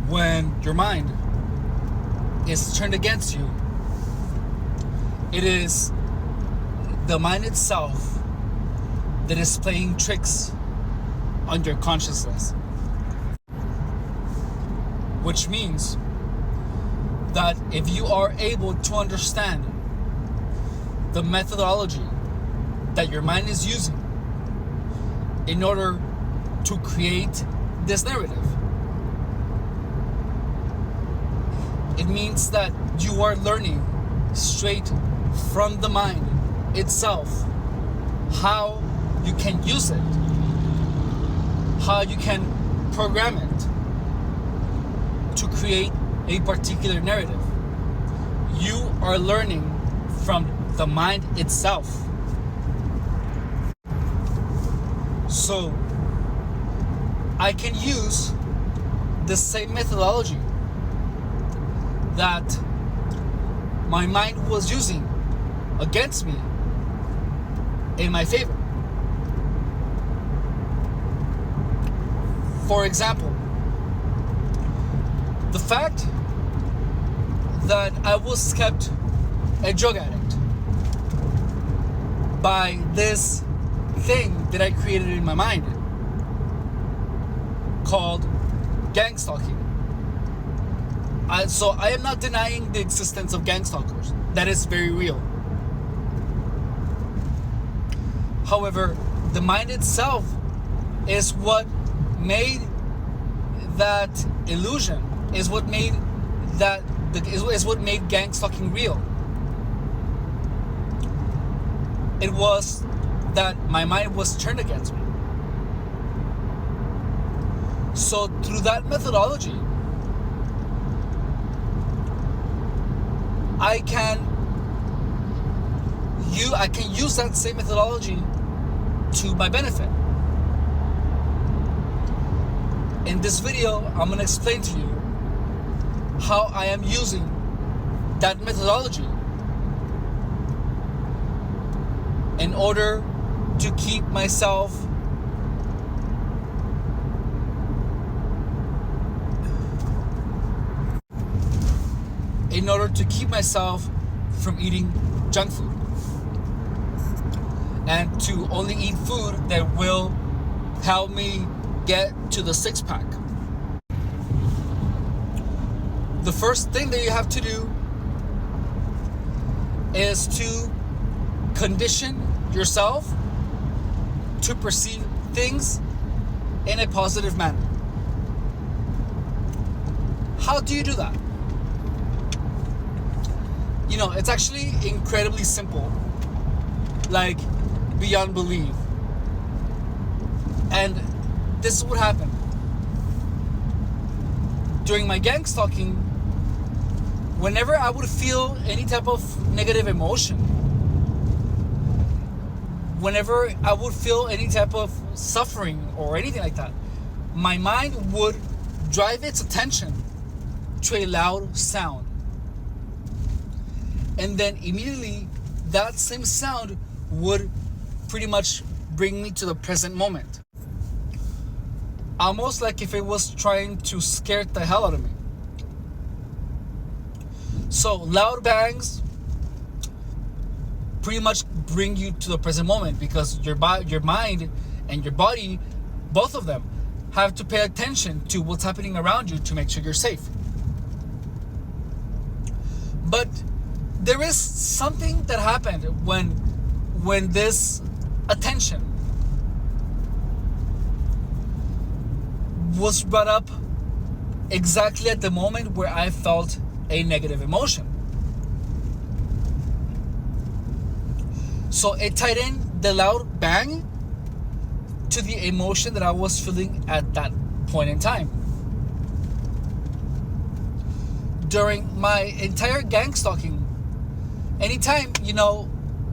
when your mind is turned against you, it is the mind itself that is playing tricks on your consciousness. Which means that if you are able to understand the methodology that your mind is using in order to create this narrative, it means that you are learning straight from the mind itself how you can use it, how you can program it to create a particular narrative. You are learning from the mind itself. So I can use the same methodology that my mind was using against me in my favor. For example, the fact that I was kept a drug addict by this thing that I created in my mind called gang stalking. So I am not denying the existence of gang stalkers. That is very real. However, the mind itself is what made that illusion, is what made gang stalking real. It was that my mind was turned against me. So through that methodology, I can use that same methodology to my benefit. In this video, I'm going to explain to you how I am using that methodology in order to keep myself from eating junk food and to only eat food that will help me get to the six-pack. The first thing that you have to do is to condition yourself to perceive things in a positive manner. How do you do that? You know, it's actually incredibly simple, like beyond belief. And this is what happened. During my gang stalking, whenever I would feel any type of negative emotion, whenever I would feel any type of suffering or anything like that, my mind would drive its attention to a loud sound. And then immediately that same sound would pretty much bring me to the present moment. Almost like if it was trying to scare the hell out of me. So loud bangs pretty much bring you to the present moment, because your mind and your body, both of them, have to pay attention to what's happening around you to make sure you're safe. But there is something that happened when this attention was brought up exactly at the moment where I felt a negative emotion. So it tied in the loud bang to the emotion that I was feeling at that point in time. During my entire gang stalking, anytime,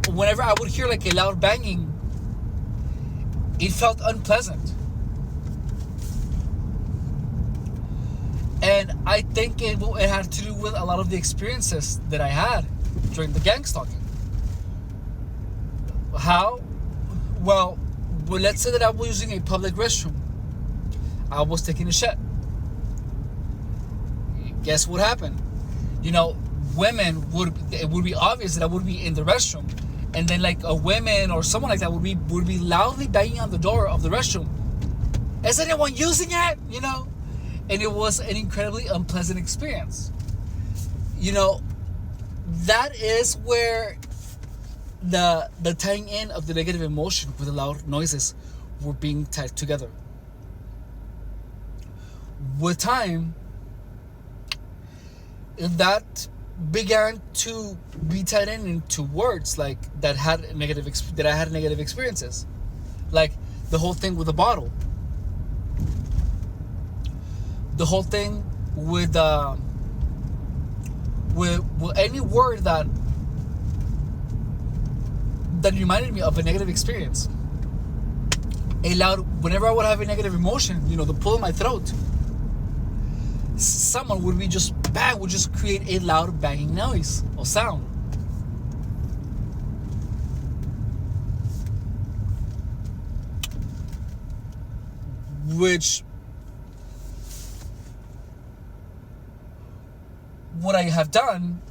whenever I would hear like a loud banging, it felt unpleasant. And I think it had to do with a lot of the experiences that I had during the gang stalking. How? Well, let's say that I was using a public restroom. I was taking a shit. guess what happened? You know, it would be obvious that I would be in the restroom, and then like a woman or someone like that would be loudly banging on the door of the restroom. Is anyone using it? You know, and it was an incredibly unpleasant experience. You know, that is where the tying in of the negative emotion with the loud noises were being tied together. With time, that began to be tied into words like that I had negative experiences, like the whole thing with the bottle, the whole thing with any word that reminded me of a negative experience. Whenever I would have a negative emotion, you know, the pull in my throat, someone would just create a loud banging noise or sound. Which, what I have done,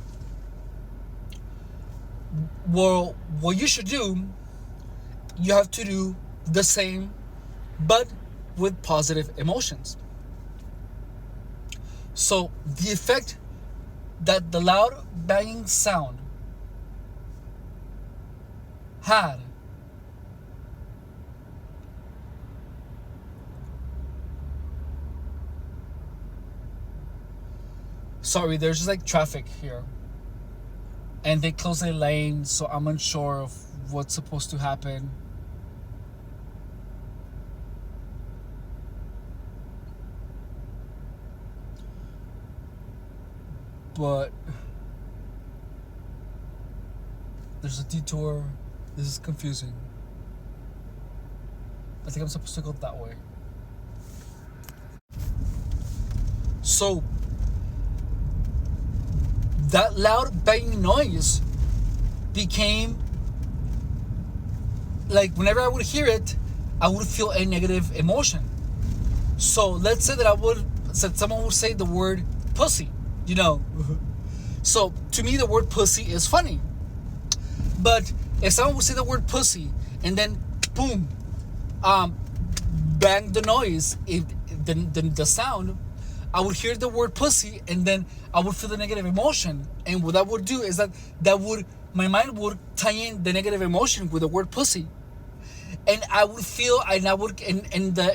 well, what you should do, you have to do the same, but with positive emotions. So the effect that the loud banging sound had sorry, there's just like traffic here, and they close a lane, so I'm unsure of what's supposed to happen. But there's a detour. This is confusing. I think I'm supposed to go that way. So that loud banging noise became like, whenever I would hear it, I would feel a negative emotion. So let's say that someone would say the word pussy, you know. So to me, the word pussy is funny. But if someone would say the word pussy and then boom, bang the noise, the sound, I would hear the word pussy and then I would feel the negative emotion. And what that would do is that my mind would tie in the negative emotion with the word pussy. And I would feel,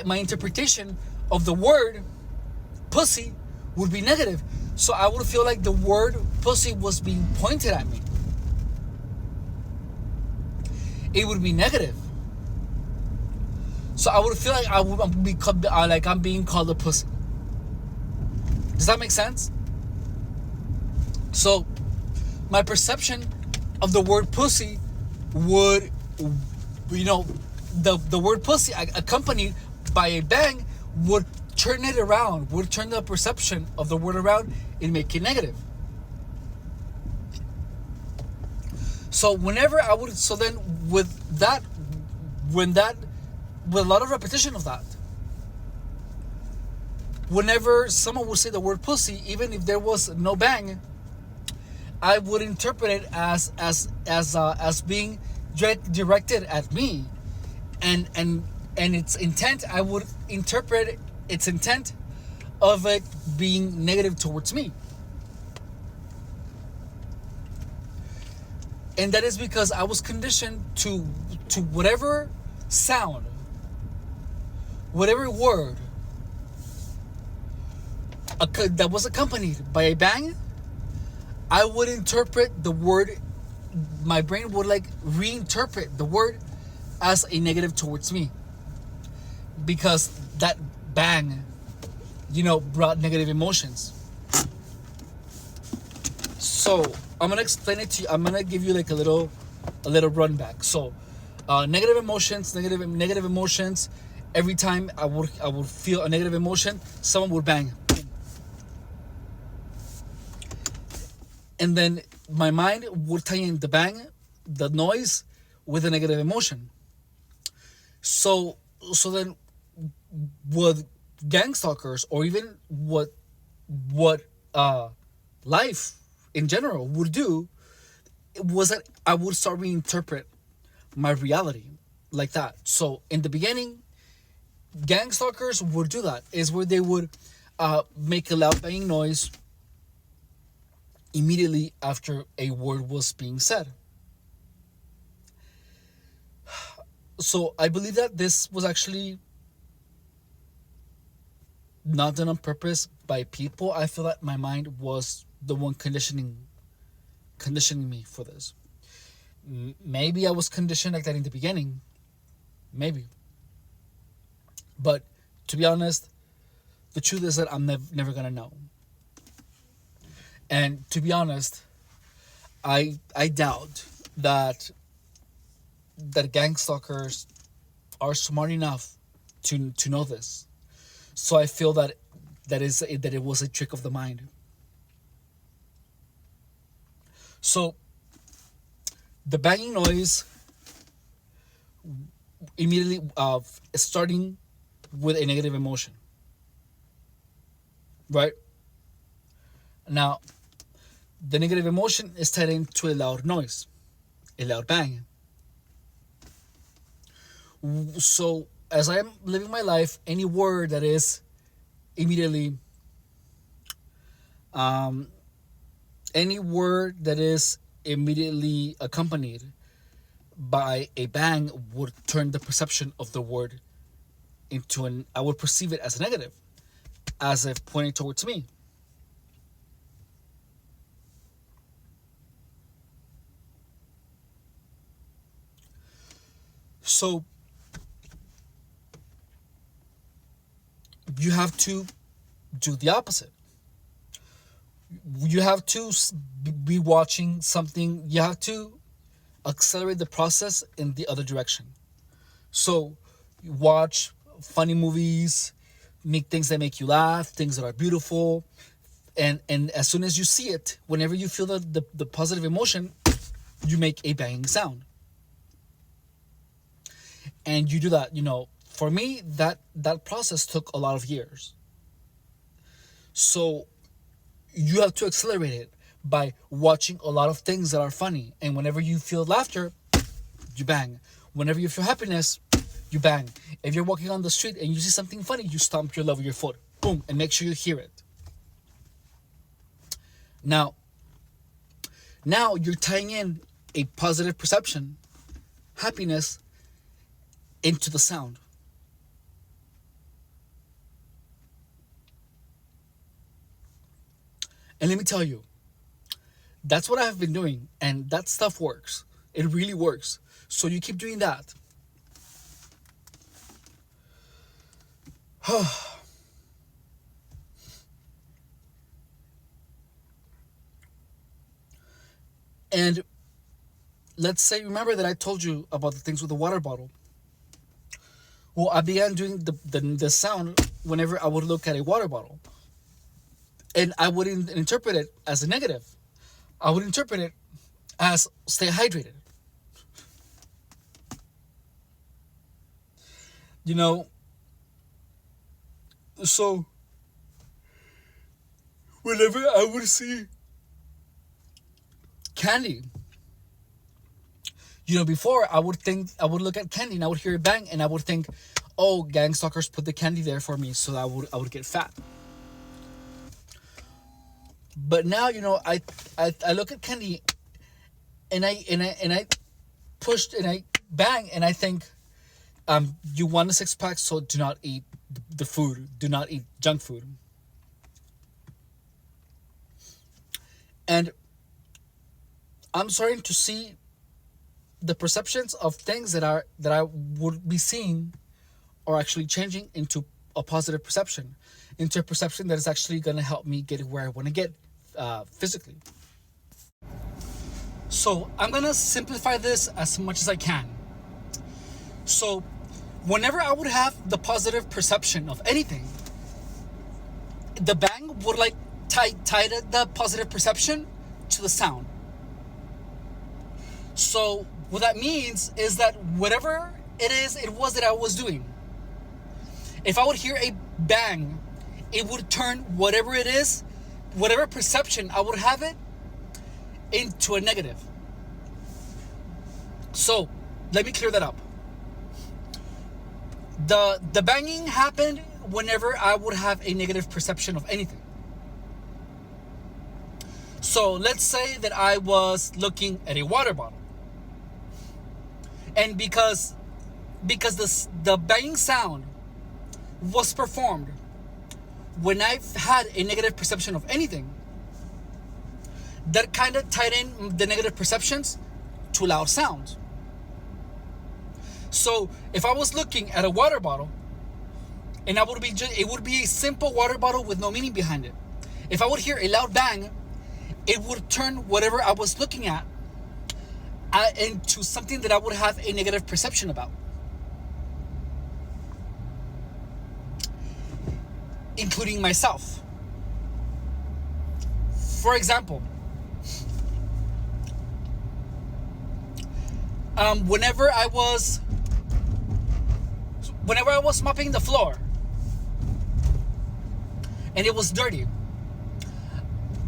my interpretation of the word pussy would be negative. So I would feel like the word pussy was being pointed at me. It would be negative. So I would feel like I'm being called a pussy. Does that make sense? So my perception of the word pussy would, you know, the word pussy accompanied by a bang would turn it around, would turn the perception of the word around and make it negative. So with a lot of repetition of that, whenever someone would say the word pussy, even if there was no bang, I would interpret it as being directed at me, and its intent. I would interpret its intent of it being negative towards me, and that is because I was conditioned to whatever sound, whatever word that was accompanied by a bang, I would interpret the word, my brain would reinterpret the word as a negative towards me, because that bang, brought negative emotions. So I'm gonna explain it to you. I'm gonna give you a little run back. So negative emotions. Every time I would feel a negative emotion, someone would bang. And then my mind would tie in the bang, the noise, with a negative emotion. So then, what gang stalkers, or even what life in general would do was that I would start reinterpret my reality like that. So in the beginning, gang stalkers would do that. Is where they would make a loud banging noise immediately after a word was being said. So I believe that this was actually not done on purpose by people. I feel that my mind was the one conditioning me for this. Maybe I was conditioned like that in the beginning. Maybe. But to be honest, the truth is that I'm never gonna know. And to be honest, I doubt that gang stalkers are smart enough to know this. So I feel that it was a trick of the mind. So the banging noise immediately starting with a negative emotion, right? Now, the negative emotion is tied into a loud noise, a loud bang. So as I am living my life, any word that is immediately, any word that is immediately accompanied by a bang would turn the perception of the word into I would perceive it as a negative, as if pointing towards me. So you have to do the opposite. You have to be watching something. You have to accelerate the process in the other direction. So you watch funny movies, make things that make you laugh, things that are beautiful. And as soon as you see it, whenever you feel the positive emotion, you make a banging sound. And you do that, for me, that process took a lot of years. So you have to accelerate it by watching a lot of things that are funny. And whenever you feel laughter, you bang. Whenever you feel happiness, you bang. If you're walking on the street and you see something funny, you stomp your love with your foot. Boom, and make sure you hear it. Now you're tying in a positive perception, happiness, into the sound. And let me tell you, that's what I've been doing, and that stuff works. It really works. So you keep doing that. And let's say, remember that I told you about the things with the water bottle. Well, I began doing the sound whenever I would look at a water bottle. And I wouldn't interpret it as a negative. I would interpret it as stay hydrated. So whenever I would see candy, before I would look at candy and I would hear a bang and I would think, oh, gang stalkers put the candy there for me so that I would get fat. But now, I look at candy and I pushed and I bang and I think, you want a six pack, so do not eat the food. Do not eat junk food. And I'm starting to see the perceptions of things that I would be seeing are actually changing into a positive perception, into a perception that is actually going to help me get where I want to get physically. So I'm going to simplify this as much as I can. So whenever I would have the positive perception of anything, the bang would tie the positive perception to the sound. So what that means is that whatever it was that I was doing, if I would hear a bang, it would turn whatever it is whatever perception I would have it into a negative. So let me clear that up. The banging happened whenever I would have a negative perception of anything. So let's say that I was looking at a water bottle, and because the banging sound was performed when I've had a negative perception of anything, that kind of tied in the negative perceptions to loud sounds. So if I was looking at a water bottle, and it would be a simple water bottle with no meaning behind it. If I would hear a loud bang, it would turn whatever I was looking at into something that I would have a negative perception about, including myself. For example, whenever I was mopping the floor and it was dirty,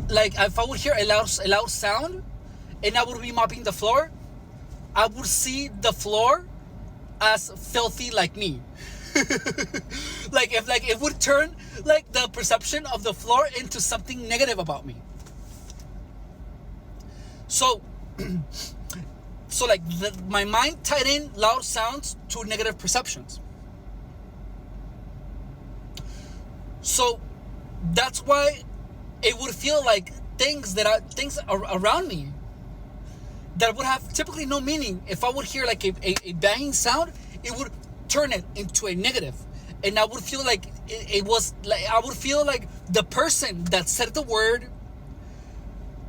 like if I would hear a loud sound and I would be mopping the floor, I would see the floor as filthy like me. like it would turn like the perception of the floor into something negative about me. So like my mind tied in loud sounds to negative perceptions. So that's why it would feel like things around me that would have typically no meaning. If I would hear like a banging sound, it would turn it into a negative, and I would feel like it was like I would feel like the person that said the word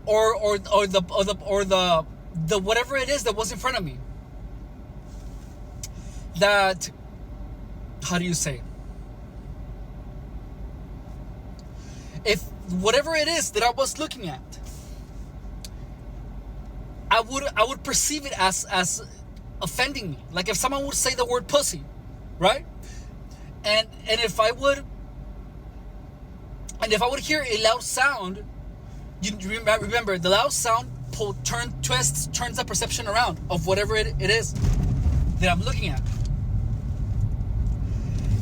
or the whatever it is that was in front of me. That, how do you say? If whatever it is that I was looking at, I would perceive it as offending me. Like if someone would say the word pussy, right? And if I would hear a loud sound, you remember the loud sound turns the perception around of whatever it is that I'm looking at,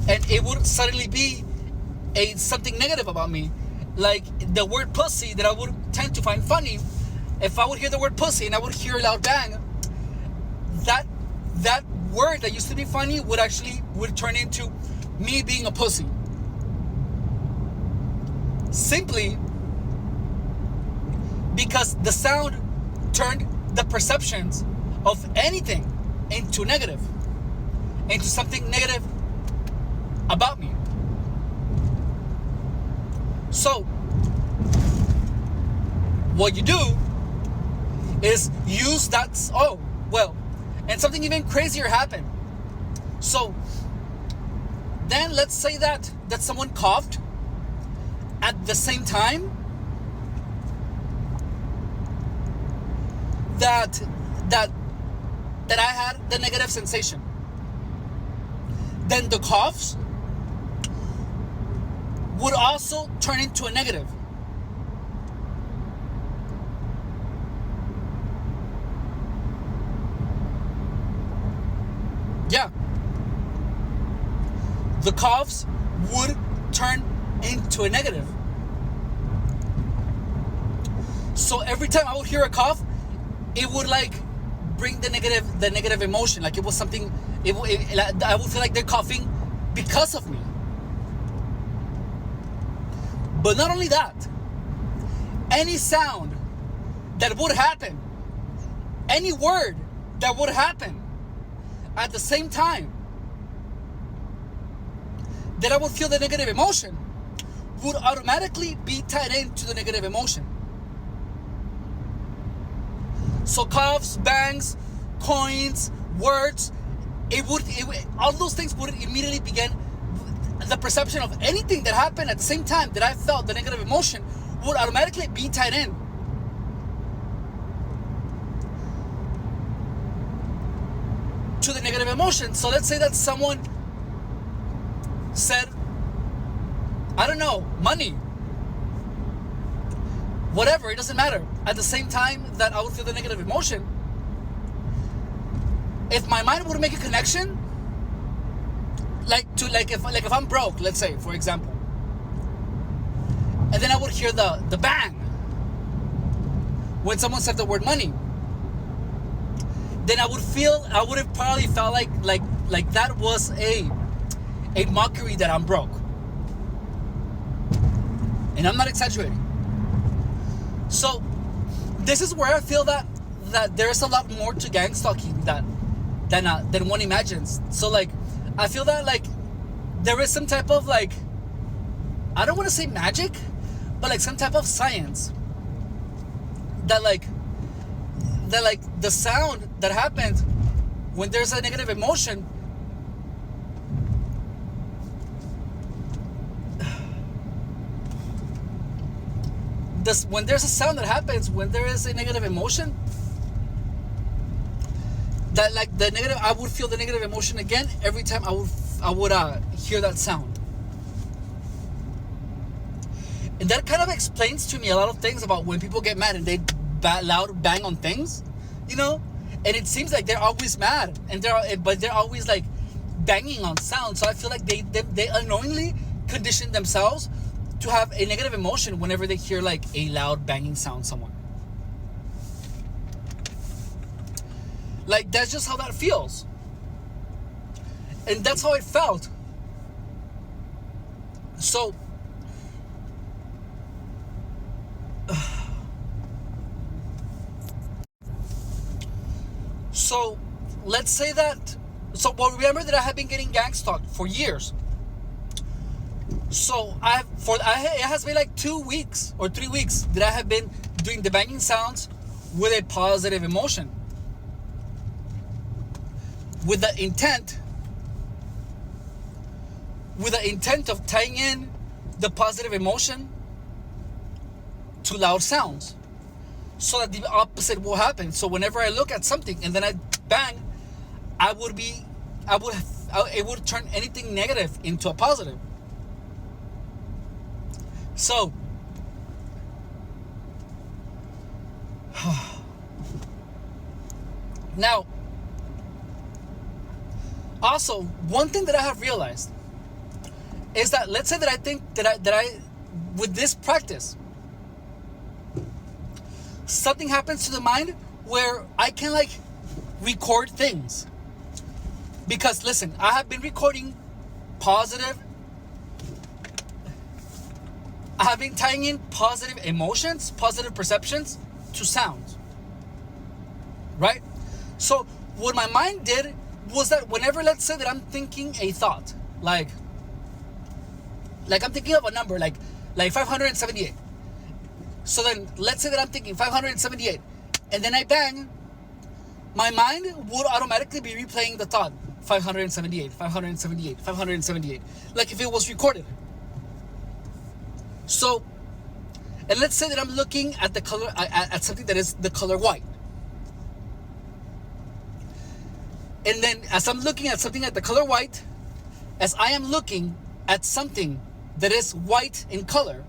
and it would suddenly be something negative about me. Like the word pussy that I would tend to find funny, if I would hear the word pussy and I would hear a loud bang, that word that used to be funny would turn into me being a pussy. Simply because the sound turned the perceptions of anything into negative, into something negative about me. So what you do is use that, and something even crazier happened. So then let's say that someone coughed at the same time that I had the negative sensation. Then the coughs would also turn into a negative. Yeah. The coughs would turn into a negative. So every time I would hear a cough, it would like bring the negative emotion. Like it was something, I would feel like they're coughing because of me. But not only that, any sound that would happen, any word that would happen at the same time that I would feel the negative emotion would automatically be tied into the negative emotion. So coughs, bangs, coins, words, all those things would immediately begin. The perception of anything that happened at the same time that I felt the negative emotion would automatically be tied in to the negative emotion. So let's say that someone said, I don't know, money. whatever, it doesn't matter. At the same time that I would feel the negative emotion, if my mind would make a connection, if I'm broke, let's say, for example, and then I would hear the bang when someone said the word money, then I would have probably felt like that was a mockery that I'm broke. And I'm not exaggerating. So this is where I feel that there's a lot more to gang stalking than one imagines. So like, I feel that like there is some type of like, I don't want to say magic, but like some type of science that like the sound that happens when there's a negative emotion, when there's a sound that happens when there is a negative emotion, that like the negative, I would feel the negative emotion again every time I would hear that sound. And that kind of explains to me a lot of things about when people get mad and they loud bang on things, you know. And it seems like they're always mad, but they're always like banging on sound. So I feel like they unknowingly condition themselves to have a negative emotion whenever they hear like a loud banging sound somewhere. Like, that's just how that feels. And that's how it felt. So let's say that, remember that I have been getting gang stalked for years. So it has been like 2 weeks or 3 weeks that I have been doing the banging sounds with a positive emotion, with the intent of tying in the positive emotion to loud sounds, so that the opposite will happen. So whenever I look at something and then I bang, it would turn anything negative into a positive. So now, also, one thing that I have realized is that, let's say that I think that I with this practice, something happens to the mind where I can like record things. Because listen, I have been recording positive, I have been tying in positive emotions, positive perceptions to sounds, right? So what my mind did was that whenever, let's say that I'm thinking a thought, like I'm thinking of a number like 578. So then let's say that I'm thinking 578, and then I bang, my mind would automatically be replaying the thought 578, 578, 578, like if it was recorded. So, and let's say that I'm looking at the color, at something that is the color white. And then as I'm looking at something at the color white, as I am looking at something that is white in color,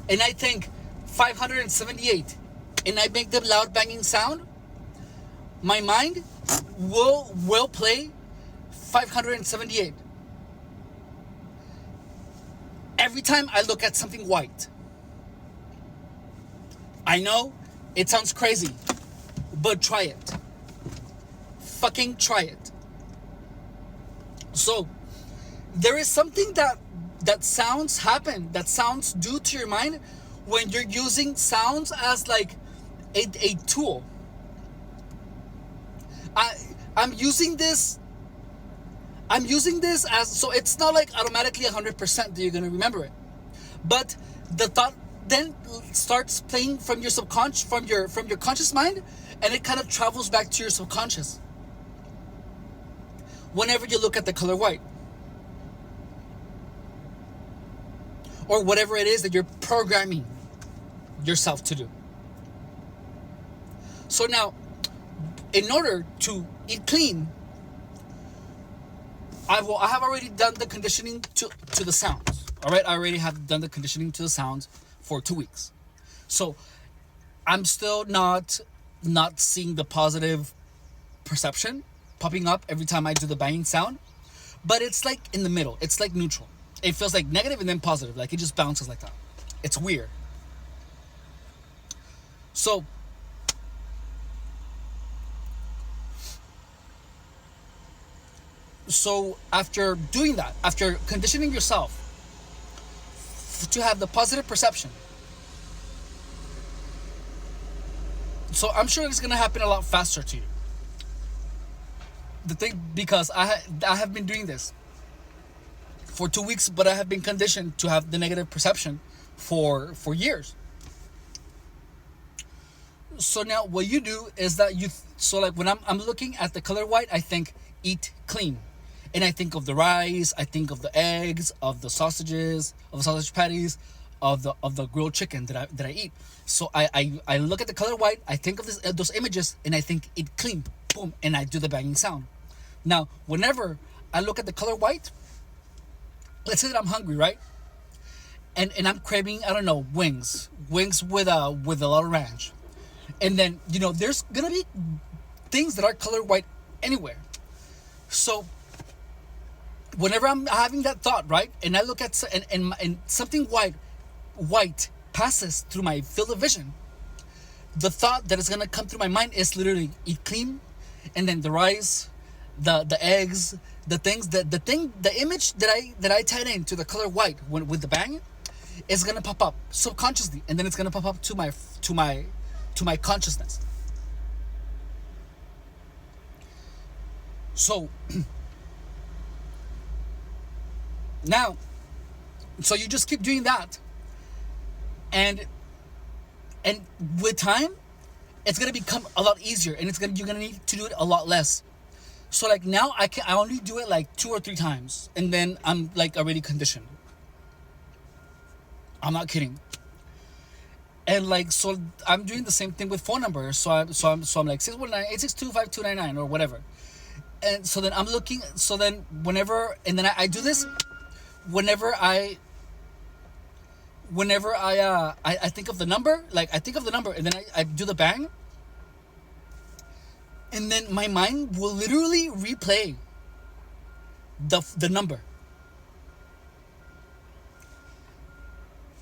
and I think 578, and I make the loud banging sound, my mind will play 578 every time I look at something white. I know it sounds crazy, but try it. Fucking try it. So there is something that sounds happen, that sounds do to your mind when you're using sounds as like a tool. I'm using this as, so it's not like automatically 100% that you're going to remember it, but the thought then starts playing from your subconscious, from your conscious mind, and it kind of travels back to your subconscious whenever you look at the color white, or whatever it is that you're programming yourself to do. So now, in order to eat clean, I have already done the conditioning to the sounds. All right, I already have done the conditioning to the sounds for 2 weeks. So I'm still not seeing the positive perception popping up every time I do the banging sound, but it's like in the middle. It's like neutral. It feels like negative and then positive. Like it just bounces like that. It's weird. So after doing that, after conditioning yourself to have the positive perception, so I'm sure it's gonna happen a lot faster to you. The thing, because I have been doing this for 2 weeks, but I have been conditioned to have the negative perception for years. So now what you do is that so like when I'm looking at the color white, I think eat clean. And I think of the rice, I think of the eggs, of the sausages, of the sausage patties, of the grilled chicken that I eat. So I look at the color white, I think of those images, and I think eat clean, boom, and I do the banging sound. Now, whenever I look at the color white, let's say that I'm hungry, right? And I'm craving, I don't know, wings with a lot of ranch. And then, there's gonna be things that are color white anywhere. So whenever I'm having that thought, right, and I look at and something white passes through my field of vision, the thought that is gonna come through my mind is literally eat clean, and then the rice, the eggs, the image that I tied into the color white with the bang is gonna pop up subconsciously, and then it's gonna pop up to my consciousness. So now, so you just keep doing that, and with time, it's gonna become a lot easier, and you're gonna need to do it a lot less. So like now, I only do it like 2 or 3 times, and then I'm like already conditioned. I'm not kidding. And like, so I'm doing the same thing with phone numbers. So I'm like 619-862-5299 or whatever. And so then I'm looking. So then whenever, and then I do this whenever I think of the number. Like I think of the number, and then I do the bang. And then my mind will literally replay the number.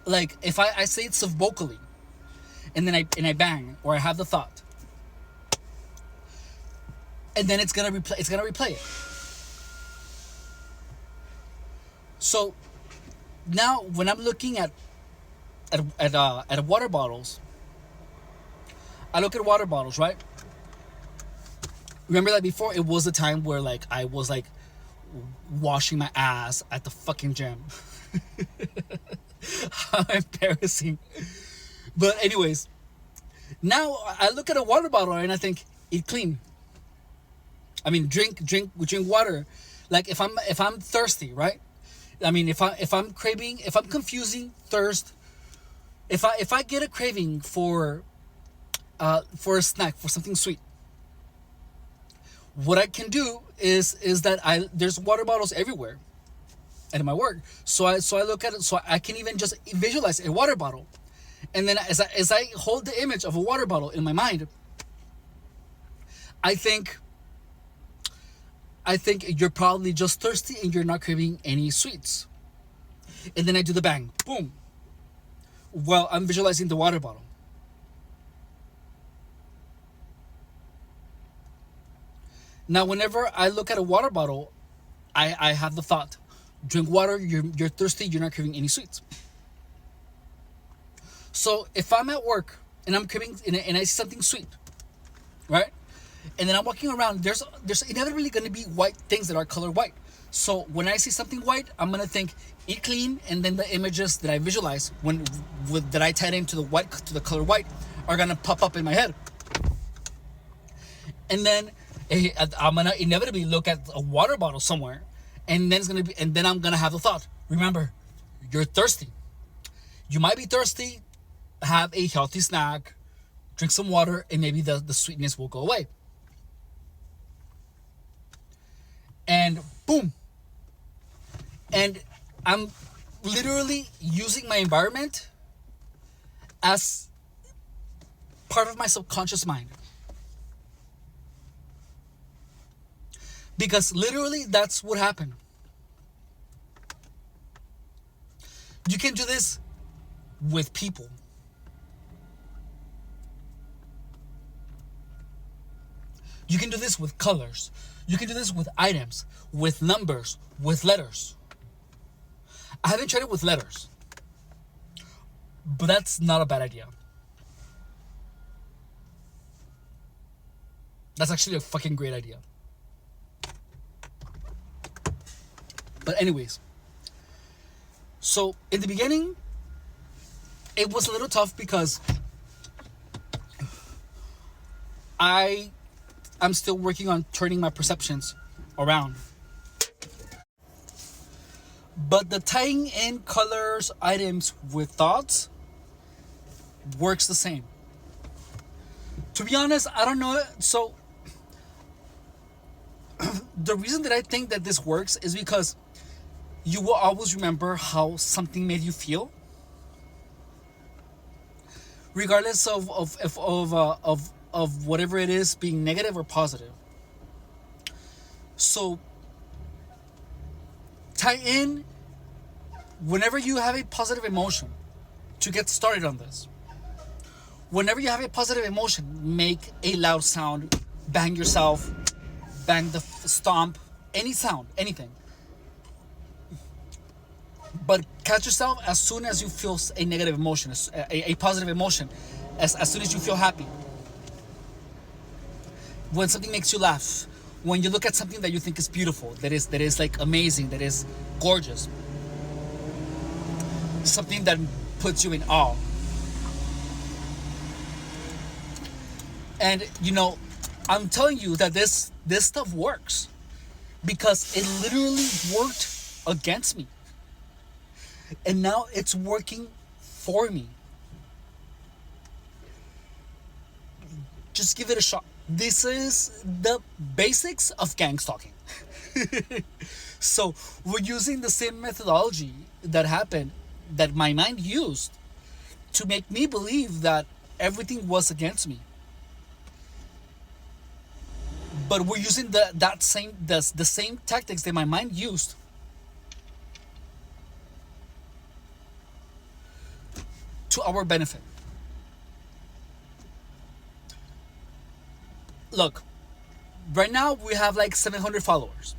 Like if I say it vocally, and then I bang, or I have the thought, and then it's gonna replay it. So now when I'm looking at water bottles, I look at water bottles, right? Remember that before, it was the time where like I was like washing my ass at the fucking gym. How embarrassing. But anyways, now I look at a water bottle and I think eat clean. I mean drink water. Like if I'm thirsty, right? I mean if I'm craving, if I'm confusing thirst, if I get a craving for a snack, for something sweet, what I can do is that there's water bottles everywhere at my work. So I look at it, so I can even just visualize a water bottle. And then as I hold the image of a water bottle in my mind, I think you're probably just thirsty and you're not craving any sweets. And then I do the bang, boom. Well, I'm visualizing the water bottle. Now, whenever I look at a water bottle, I have the thought, drink water, you're thirsty, you're not craving any sweets. So if I'm at work and I'm craving, and I see something sweet, right? And then I'm walking around, there's inevitably going to be white things that are color white. So when I see something white, I'm going to think, eat clean, and then the images that I visualize that I tied into the color white are going to pop up in my head. And then I'm gonna inevitably look at a water bottle somewhere, and then I'm gonna have the thought, remember, you're thirsty. You might be thirsty, have a healthy snack, drink some water, and maybe the sweetness will go away. And boom. And I'm literally using my environment as part of my subconscious mind. Because literally that's what happened. You can do this with people. You can do this with colors. You can do this with items, with numbers, with letters. I haven't tried it with letters, but that's not a bad idea. That's actually a fucking great idea. But anyways, so in the beginning, it was a little tough because I'm still working on turning my perceptions around. But the tying in colors, items with thoughts works the same. To be honest, I don't know. So the reason that I think that this works is because you will always remember how something made you feel, regardless of whatever it is, being negative or positive. So tie in whenever you have a positive emotion to get started on this. Whenever you have a positive emotion, make a loud sound, bang yourself, bang the stomp, any sound, anything. But catch yourself as soon as you feel a negative emotion, a positive emotion, as soon as you feel happy. When something makes you laugh, when you look at something that you think is beautiful, that is like amazing, that is gorgeous, something that puts you in awe. And I'm telling you that this stuff works because it literally worked against me. And now it's working for me. Just give it a shot. This is the basics of gang stalking. So we're using the same methodology that my mind used to make me believe that everything was against me. But we're using the same tactics that my mind used to our benefit. Look, right now we have like 700 followers.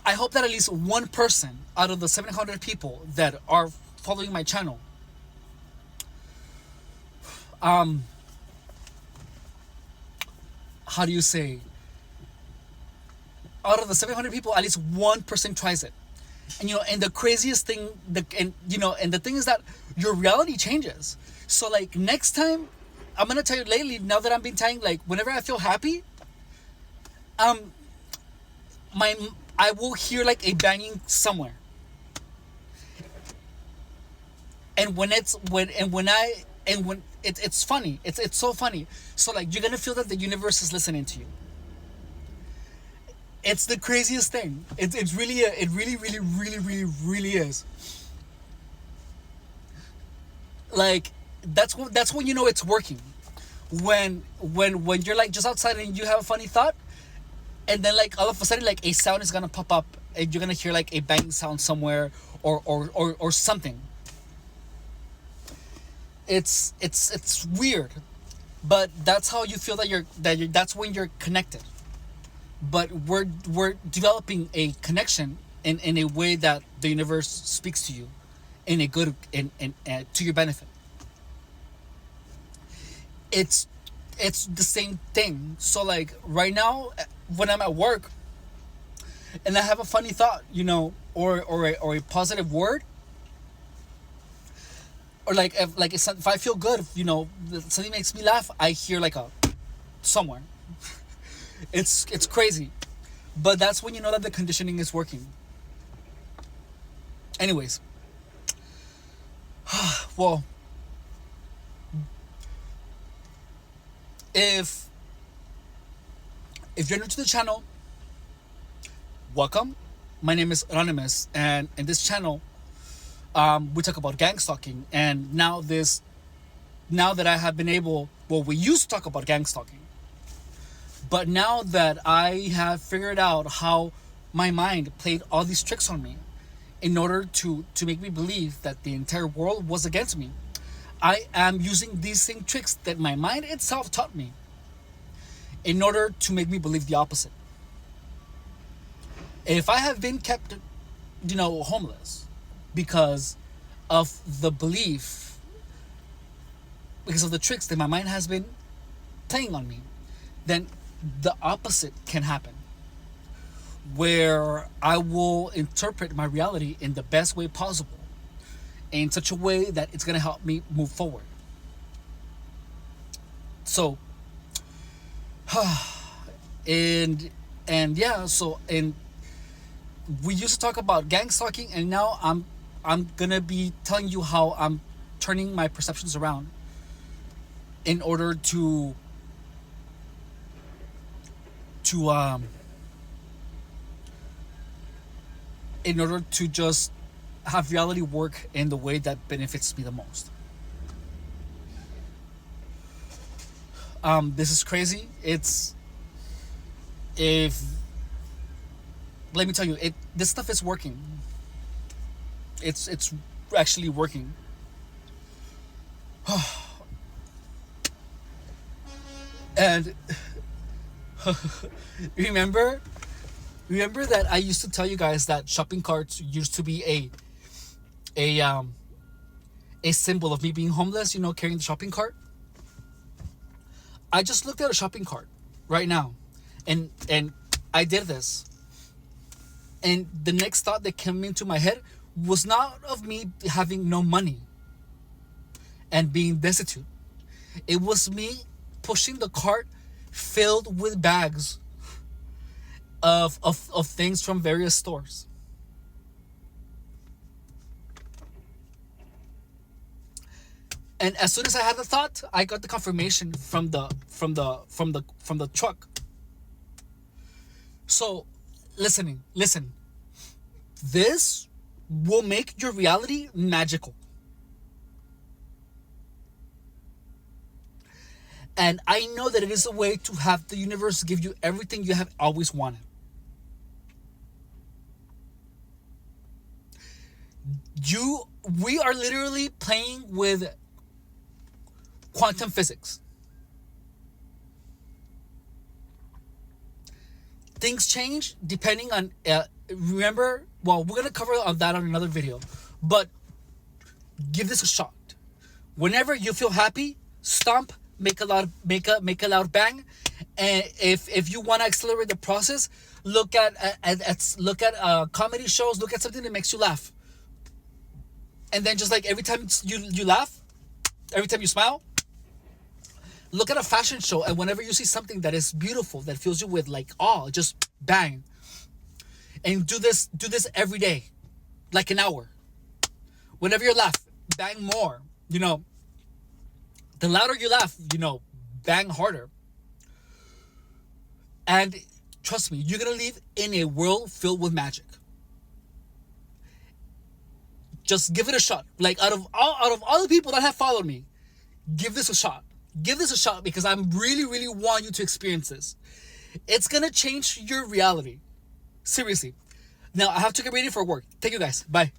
I hope that at least one person out of the 700 people that are following my channel how do you say, out of the 700 people, at least one person tries it. And the craziest thing, and the thing is that your reality changes. So like next time, I'm gonna tell you, lately, now that I've been tying, like whenever I feel happy, I will hear like a banging somewhere. And when it's funny, it's so funny. So like you're gonna feel that the universe is listening to you. It's the craziest thing. It really is. Like that's when you know it's working. When you're like just outside and you have a funny thought, and then like all of a sudden like a sound is gonna pop up and you're gonna hear like a bang sound somewhere or something. It's weird, but that's how you feel that's when you're connected. But we're developing a connection in a way that the universe speaks to you in a good to your benefit. It's the same thing. So like right now when I'm at work and I have a funny thought, or a positive word, or like if I feel good, something makes me laugh, I hear like a somewhere. It's crazy, but that's when you know that the conditioning is working. Anyways, well, if you're new to the channel, welcome. My name is Anonymous, and in this channel, we talk about gang stalking. And now that I have been able, well, we used to talk about gang stalking, but now that I have figured out how my mind played all these tricks on me in order to make me believe that the entire world was against me, I am using these same tricks that my mind itself taught me in order to make me believe the opposite. If I have been kept, homeless because of the belief, because of the tricks that my mind has been playing on me, then the opposite can happen, where I will interpret my reality in the best way possible, in such a way that it's going to help me move forward. So, and yeah, and we used to talk about gang stalking, and now I'm gonna be telling you how I'm turning my perceptions around in order to just have reality work in the way that benefits me the most. This is crazy. Let me tell you, this stuff is working. It's actually working. And remember that I used to tell you guys that shopping carts used to be a symbol of me being homeless, carrying the shopping cart. I just looked at a shopping cart right now, and I did this. And the next thought that came into my head was not of me having no money and being destitute. It was me pushing the cart filled with bags of things from various stores. And as soon as I had the thought, I got the confirmation from the truck. So, listen. This will make your reality magical. And I know that it is a way to have the universe give you everything you have always wanted. We are literally playing with quantum physics. Things change depending on, remember, well, we're going to cover on that on another video, but give this a shot. Whenever you feel happy, stomp, make a loud bang. And if you want to accelerate the process, look at comedy shows, look at something that makes you laugh. And then just like every time you laugh, every time you smile, look at a fashion show, and whenever you see something that is beautiful, that fills you with like awe, just bang. And do this every day, like an hour. Whenever you laugh, bang more. The louder you laugh, bang harder. And trust me, you're gonna live in a world filled with magic. Just give it a shot. Like out of all the people that have followed me, give this a shot. Give this a shot, because I'm really, really want you to experience this. It's gonna change your reality. Seriously. Now I have to get ready for work. Thank you guys. Bye.